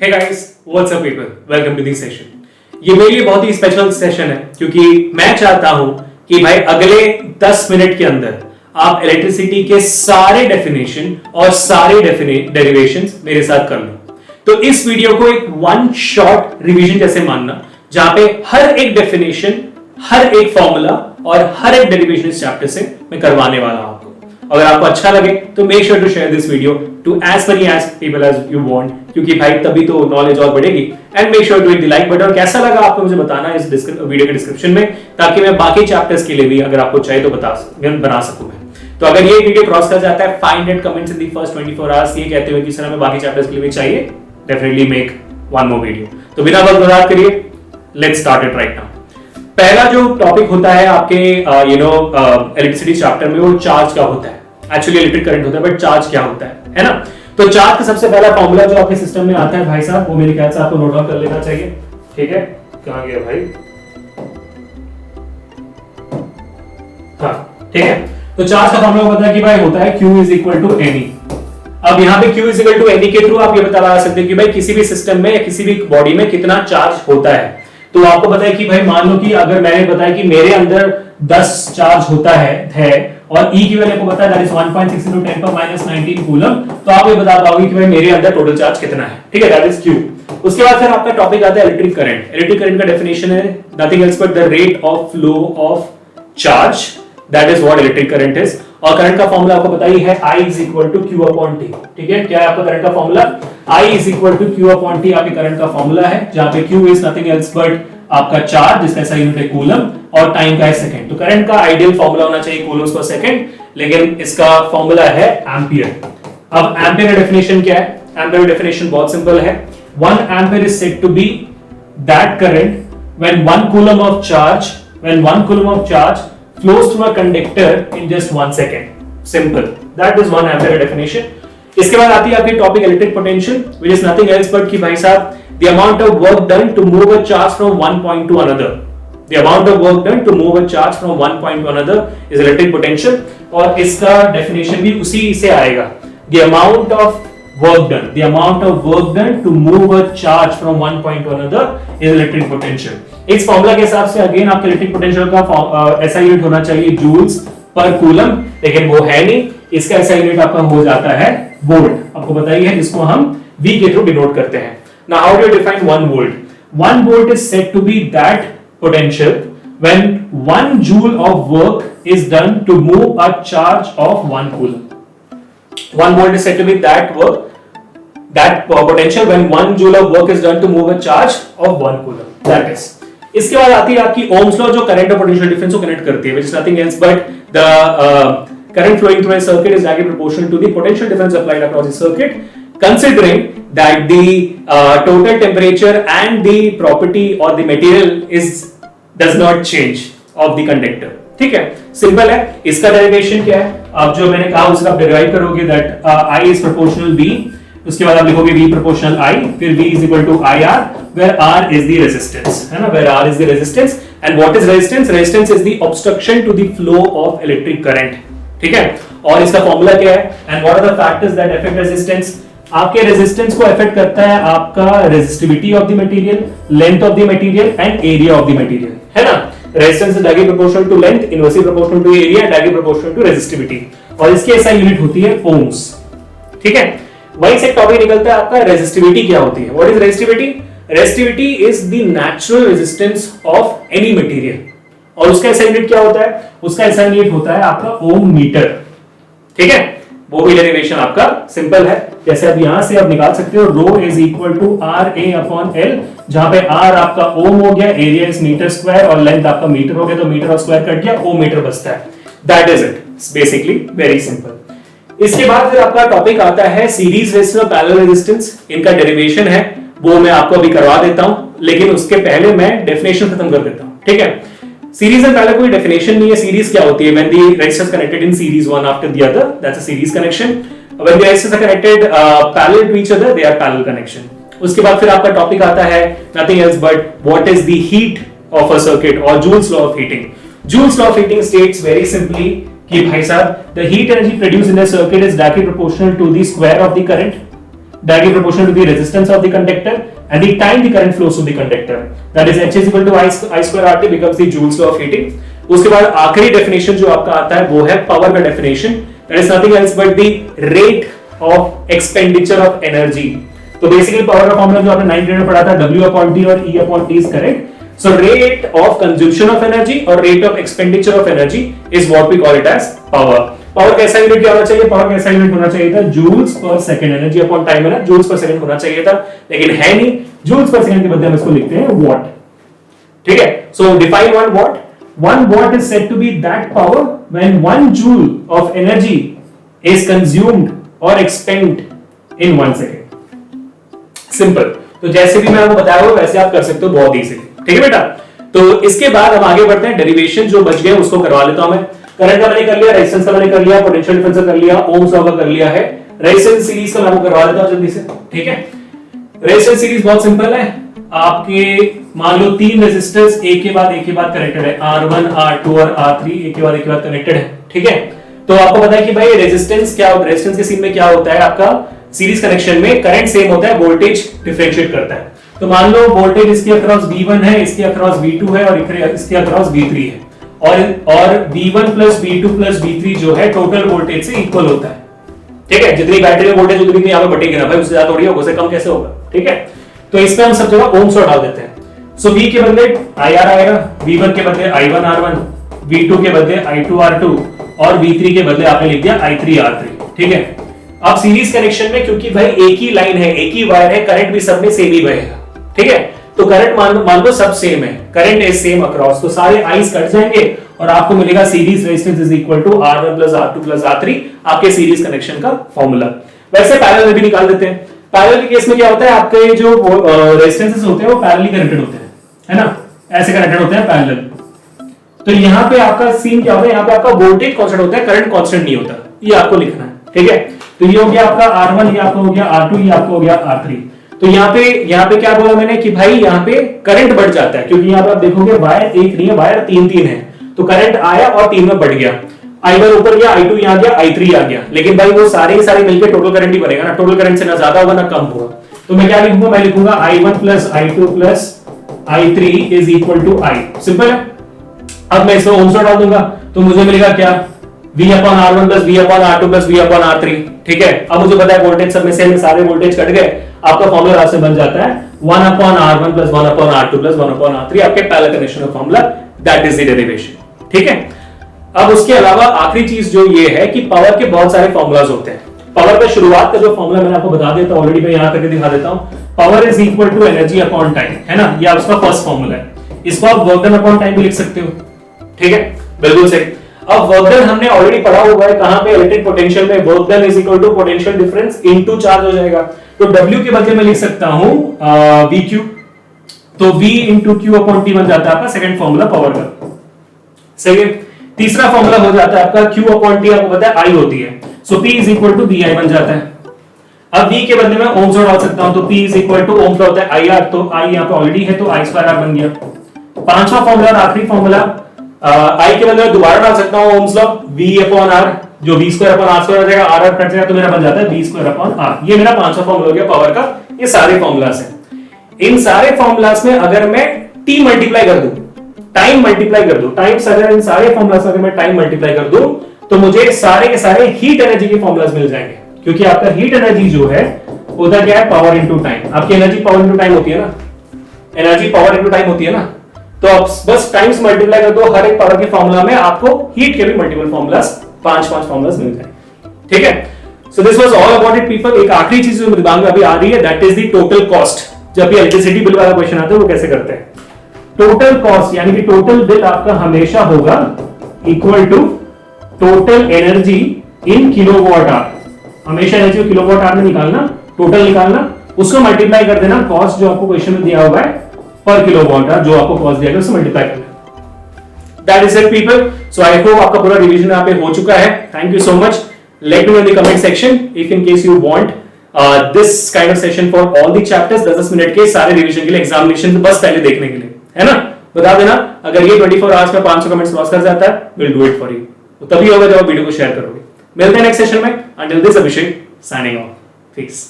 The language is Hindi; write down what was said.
Hey guys, what's up people? Welcome to this session. ये मेरे लिए बहुत ही स्पेशल सेशन है क्योंकि मैं चाहता हूं कि भाई अगले 10 मिनट के अंदर आप इलेक्ट्रिसिटी के सारे डेफिनेशन और सारे डेरिवेशंस मेरे साथ कर लो। तो इस वीडियो को एक वन शॉट रिवीजन जैसे मानना, जहां पे हर एक डेफिनेशन, हर एक फॉर्मूला और हर एक डेरिवेशन इस चैप्टर से मैं करवाने वाला हूं आपको। अगर आपको अच्छा लगे तो make sure to share this video to as many as people as you want, क्योंकि भाई तभी तो नॉलेज और बढ़ेगी। And make sure to hit the like button. और कैसा लगा आपको मुझे बताना इस वीडियो के डिस्क्रिप्शन में, ताकि मैं बाकी चैप्टर्स के लिए भी अगर आपको चाहिए तो बना सकूं मैं। तो अगर ये वीडियो क्रॉस कर जाता है 500 comments in the first 24 hours ये कहते हुए कि सर हमें बाकी चैप्टर्स के लिए भी चाहिए, definitely make one more video. तो बिना वक्त बर्बाद करिए, let's start it right now. पहला जो टॉपिक होता है आपके इलेक्ट्रिसिटी चैप्टर में, वो चार्ज का होता है। एक्चुअली इलेक्ट्रिक करंट होता है, बट चार्ज क्या होता है ना। तो चार्ज का सबसे पहला फॉर्मूला जो आपके सिस्टम में आता है भाई साहब, वो मेरे ख्याल से आपको नोट डाउन कर लेना चाहिए। ठीक है, कहां गया भाई? हाँ, ठीक है। तो चार्ज का फॉर्मूला पता है कि भाई होता है Q is equal to n e. अब यहाँ पे Q is equal to n e के थ्रू आप ये पता लगा सकते हैं कि भाई किसी भी सिस्टम में या किसी भी बॉडी में कितना चार्ज होता है। तो आपको पता है कि भाई मान लो कि अगर मैंने बताया कि मेरे अंदर 10 चार्ज होता है और E की वैल्यू को पता है, दैट इज 1.6 into 10 पर -19 कूलम, तो आप ये बता पाओगे कि भाई मेरे अंदर टोटल चार्ज कितना है। ठीक है, दैट इज Q। उसके बाद फिर आपका टॉपिक आता है इलेक्ट्रिक करंट। इलेक्ट्रिक करंट का डेफिनेशन है nothing else but the rate of flow of charge, that is what electric current is. और करंट का फॉर्मूला आपको पता ही है, I is equal to Q upon T। ठीक है, क्या है आपका करंट का formula? I is equal to Q upon T आपके करंट का फॉर्मूला है, जहां पे Q is nothing else but आपका चार्ज, जिसका ऐसा यूनिट है कूलम, और टाइम का है सेकंड। तो करंट का आइडियल फॉर्मूला होना चाहिए कूलम्स पर सेकंड, लेकिन इसका फॉर्मूला है एम्पियर। अब एम्पियर का डेफिनेशन क्या है? एम्पियर का डेफिनेशन बहुत सिंपल है। 1 ampere is said to be that current when 1 coulomb of charge flows through a conductor in just 1 second. Simple. That is 1 ampere definition. इसके बाद आती है आपकी topic electric potential, which is nothing else but कि भाई साहब the amount of work done to move a charge from one point to another. The amount of work done to move a charge from one point to another is electric potential. और इसका डेफिनेशन भी उसी से आएगा। The amount of work done to move a charge from one point to another is electric potential. इस फॉर्मूला के हिसाब से अगेन आपके इलेक्ट्रिक पोटेंशियल का ऐसा यूनिट होना चाहिए जूल्स पर कूलम, लेकिन वो है नहीं। इसका ऐसा यूनिट आपका हो जाता है वोल्ट, आपको पता ही है, जिसको हम V के थ्रू डिनोट करते हैं। Now how do you define 1 volt? 1 volt is said to be that potential when 1 joule of work is done to move a charge of 1 coulomb. 1 volt is said to be that potential when 1 joule of work is done to move a charge of 1 coulomb. That is. इसके बाद आती है आपकी ओम्स लॉ, जो करंट और पोटेंशियल डिफरेंस को कनेक्ट करती है, which is nothing else but the current flowing through a circuit is directly proportional to the potential difference applied across the circuit, considering that the total temperature and the property or the material does not change of the conductor. ठीक है, सिंपल है। इसका डेरिवेशन क्या है? अब जो मैंने कहा उसका आप डेराइव करोगे, that I is proportional V, उसके बाद आप लिखोगे V proportional I, फिर V is equal to IR, where R is the resistance, है ना, where R is the resistance, and what is resistance? Resistance is the obstruction to the flow of electric current. ठीक है, और इसका फॉर्मूला क्या है? And what are the factors that affect resistance? आपके रेजिस्टेंस को अफेक्ट करता है आपका resistivity of the material, length of the material and area of the material, है ना। Resistance is directly proportional to length, inversely proportional to area, directly proportional to resistivity, और इसकी ऐसा यूनिट होती है ओम्स। ठीक है, वहीं से टॉपिक निकलता है आपका रेजिस्टिविटी क्या होती है। What is resistivity? Resistivity is the natural resistance of any material, और उसका ऐसा यूनिट क्या होता है? उसका ऐसा यूनिट होता है आपका ओम मीटर। ठीक है, वो भी डेरिवेशन आपका सिंपल है, जैसे अब यहां से आप निकाल सकते हो, rho is equal to R A upon L, जहां पे आर आपका ओम हो गया, एरिया इज मीटर स्क्वायर, और लेंथ आपका मीटर हो गया, तो मीटर और स्क्वायर कट गया, ओम मीटर बचता है। That is it, basically very simple. इसके बाद फिर आपका टॉपिक आता है सीरीज रेजिस्टेंस और पैरेलल रेजिस्टेंस। इनका डेरिवेशन है, वो मैं आपको अभी करवा देता हूं, लेकिन उसके पहले मैं डेफिनेशन खत्म कर देता हूं। ठीक है, सीरीज एंड पैरेलल कोई डेफिनेशन नहीं है। सीरीज क्या होती है? When the resistors connected in series one after the other, that's a series connection. When the resistors are connected parallel to each other, they are parallel connection. उसके बाद फिर आपका टॉपिक आता है nothing else but what is the heat of a circuit or Joule's law of heating. Joule's law of heating states very simply कि भाई साहब the heat energy produced in a circuit is directly proportional to the square of the current. directly proportional to the resistance of the conductor and the time the current flows through the conductor. That is H is equal to I square RT becomes the Joule's law of heating. उसके बाद आखिरी डेफिनेशन जो आपका आता है वो है पावर का definition, that is nothing else but the rate of expenditure of energy. तो बेसिकली पावर का फॉर्मूला जो आपने 9th ग्रेड में पढ़ा था W upon T और E upon T is correct. So rate of consumption of energy और rate of expenditure of energy is what we call it as power. Power कैसा यूनिट क्या होना चाहिए? पावर कैसा यूनिट होना चाहिए था? Joules per second. Energy upon time है ना, जूल्स पर सेकंड होना चाहिए था, लेकिन है नहीं। जूल्स पर सेकंड के बदले हम इसको लिखते हैं वॉट। ठीक है, सो define one what. One watt is said to be that power when 1 joule of energy is consumed or expended in 1 second. Simple. तो जैसे भी मैं आपको बताया हुआ वैसे आप कर सकते हो बहुत इजीली। ठीक है बेटा, तो इसके बाद हम आगे बढ़ते हैं। डेरिवेशन जो बच गए उसको करवा लेता हूं मैं। करंट का मैंने कर लिया, रेजिस्टेंस का मैंने कर लिया, पोटेंशियल डिफरेंस का कर लिया, ओम्स लॉ का कर लिया है। रेजिस्टेंस सीरीज का मैं आपको करवा देता हूं जल्दी से। ठीक है, रेजिस्टेंस सीरीज बहुत सिंपल है। आपके मान लो 3 रेजिस्टर्स एक के बाद कनेक्टेड है, R1 R2 और R3 एक के बाद कनेक्टेड है। ठीक है, तो आपको पता है कि भाई रेजिस्टेंस क्या होता है, रेजिस्टेंस के सीन में क्या होता है, आपका सीरीज कनेक्शन में करंट सेम होता है, वोल्टेज डिफरेंशिएट करता है। तो मान लो वोल्टेज इसके अक्रॉस V1 है, इसके अक्रॉस V2 है और इसके अक्रॉस V3 है, और V1 plus V2 plus V3 जो है टोटल वोल्टेज से इक्वल होता है। ठीक है, जितनी बैटरी में वोल्टेज उतनी यहां पे बटेगी ना भाई, उससे ज्यादा थोड़ी होगा, उससे कम कैसे होगा। ठीक है, तो इसमें हम सब जगह ओम्स लॉ डाल देते हैं। सो V के बदले IR आएगा, V1 के बदले I1 R1, V2 के बदले I2 R2 और V3 के बदले आपने लिख दिया I3 R3। ठीक है, अब सीरीज कनेक्शन में क्योंकि भाई एक ही लाइन है, एक ही वायर है, करंट भी सब में सेम ही बहेगा। ठीक है, तो करंट मान लो सब सेम है, करंट इज सेम अक्रॉस, तो सारे आइस कट जाएंगे और आपको मिलेगा series resistance is equal to R1 plus R2 plus R3, आपके सीरीज कनेक्शन का फॉर्मूला। वैसे पैरेलल में भी निकाल देते हैं। पैरेलल के केस में क्या होता है, आपके जो रेजिस्टेंसेस होते हैं वो पैरेलली कनेक्टेड होते हैं, है ना, ऐसे कनेक्टेड होते हैं पैरेलल। तो यहाँ पे आपका सीन क्या होता है, यहाँ पे आपका वोल्टेज कांस्टेंट होता है, करंट कांस्टेंट नहीं होता, ये आपको लिखना है। ठीक है, तो ये हो गया आपका R1, ये आपका हो गया R2, ये आपको हो गया R3। तो यहाँ पे क्या बोला मैंने कि भाई यहाँ पे करंट बढ़ जाता है, क्योंकि यहाँ पे आप देखोगे वायर एक नहीं है, वायर 3 है, तो करंट आया और 3 में बढ़ गया। I1 ऊपर गया, I2 यहाँ गया, I3 आ गया, लेकिन भाई वो सारे मिलकर टोटल करंट ही बनेगा ना, टोटल करंट से ना ज्यादा होगा ना कम होगा। तो मैं क्या लिखूंगा, मैं लिखूंगा I1 plus I2 plus I3 is equal to I। Simple है। अब मैं इसमें ओम्स लॉ डाल दूंगा, तो मुझे मिलेगा क्या, V upon R1 plus V upon R2 plus V upon R3। ठीक है, अब मुझे पता है वोल्टेज सब में सेम, सारे वोल्टेज कट गए, आपका फॉर्मूला रास्ते बन जाता है 1 upon R1 plus 1 upon R2 plus 1 upon R3, आपके पैरेलल कनेक्शन का formula, that is the derivation. ठीक है, अब उसके अलावा आखिरी चीज जो ये है कि पावर के बहुत सारे फॉर्मूलाज होते हैं। पावर का शुरुआत का जो फॉर्मूला मैंने आपको बता दिया था ऑलरेडी, मैं यहां करके दिखा देता हूं। Power is equal to energy upon time, है ना, ये उसका फर्स्ट फॉर्मूला है। इसको आप वर्क डन अपॉन टाइम भी लिख सकते हो। ठीक है, बिल्कुल सही। अब वर्क डन हमने ऑलरेडी पढ़ा हुआ है, कहां पे, इलेक्ट्रिक पोटेंशियल में। Work done is equal to potential difference into charge हो जाएगा, तो W के बदले में लिख सकता हूं VQ, तो V into Q upon T बन जाता है आपका सेकंड फॉर्मूला पावर का। सही है। तीसरा फॉर्मूला हो जाता है आपका Q अपॉन T, आपको पता है I होती है, so P is equal to VI बन जाता है। अब V के बदले में ओम्स लॉ डाल सकता हूं, तो P is equal to ohm's law होता है IR, तो I यहां पे ऑलरेडी है, तो I स्क्वायर R बन गया। पांचवा फॉर्मूला और आखिरी फॉर्मूला, I के बदले में दोबारा डाल सकता हूं Ohm's law, V upon R, जो V square upon R square हो जाएगा, R कट जाएगा, तो मेरा बन जाता है V स्क्वायर अपॉन R। ये मेरा पांचवा फॉर्मूला हो गया पावर का। ये सारे फॉर्मूलास हैं। इन सारे फॉर्मूलास में अगर मैं T मल्टीप्लाई कर दूं, टाइम मल्टीप्लाई कर दूं, टाइम्स अगर इन सारे फॉर्मूलास में अगर मैं टाइम मल्टीप्लाई कर दूं, तो मुझे सारे के सारे हीट एनर्जी के फॉर्मूलास मिल जाएंगे, क्योंकि आपका हीट एनर्जी जो है होता क्या है, पावर इनटू टाइम। आपकी एनर्जी पावर इनटू टाइम होती है ना, एनर्जी पावर इनटू टाइम होती है ना, तो आप बस टाइम्स मल्टीप्लाई कर दो, हर एक पावर के फॉर्मूला में आपको हीट के भी मल्टीपल फॉर्मूलास, 5 फॉर्मूलास मिल जाएंगे। ठीक है, so this was all about it people. एक आखिरी चीज जो दिमाग में अभी आ रही है, that is the total cost. जब भी इलेक्ट्रिसिटी बिल वाला क्वेश्चन आता है वो कैसे करते हैं, टोटल कॉस्ट यानी कि टोटल बिल आपका हमेशा होगा equal to total energy in kilowatt hour. हमेशा एनर्जी किलोवाट आवर में निकालना, टोटल निकालना, उसको मल्टीप्लाई कर देना कॉस्ट जो आपको क्वेश्चन में दिया हुआ है पर किलोवाट आवर, जो आपको कॉस्ट दिया गया उससे मल्टीप्लाई करना। That is it people. So I hope आपका पूरा रिवीजन यहाँ पे हो चुका है। Thank you so much. Let me know in the comment section if in case you want this kind of session for all the chapters. 10 minute के सारे रिवीजन के लिए, एग्जामिनेशन बस पहले देखने के लिए, है ना। बता देना अगर ये 24 आवर्स में 500 कमेंट्स क्रॉस कर जाता है, will do it for you. तभी होगा जब आप वीडियो को शेयर करोगे। मिलते हैं नेक्स्ट सेशन में। Until this, Abhishek signing off. Piece.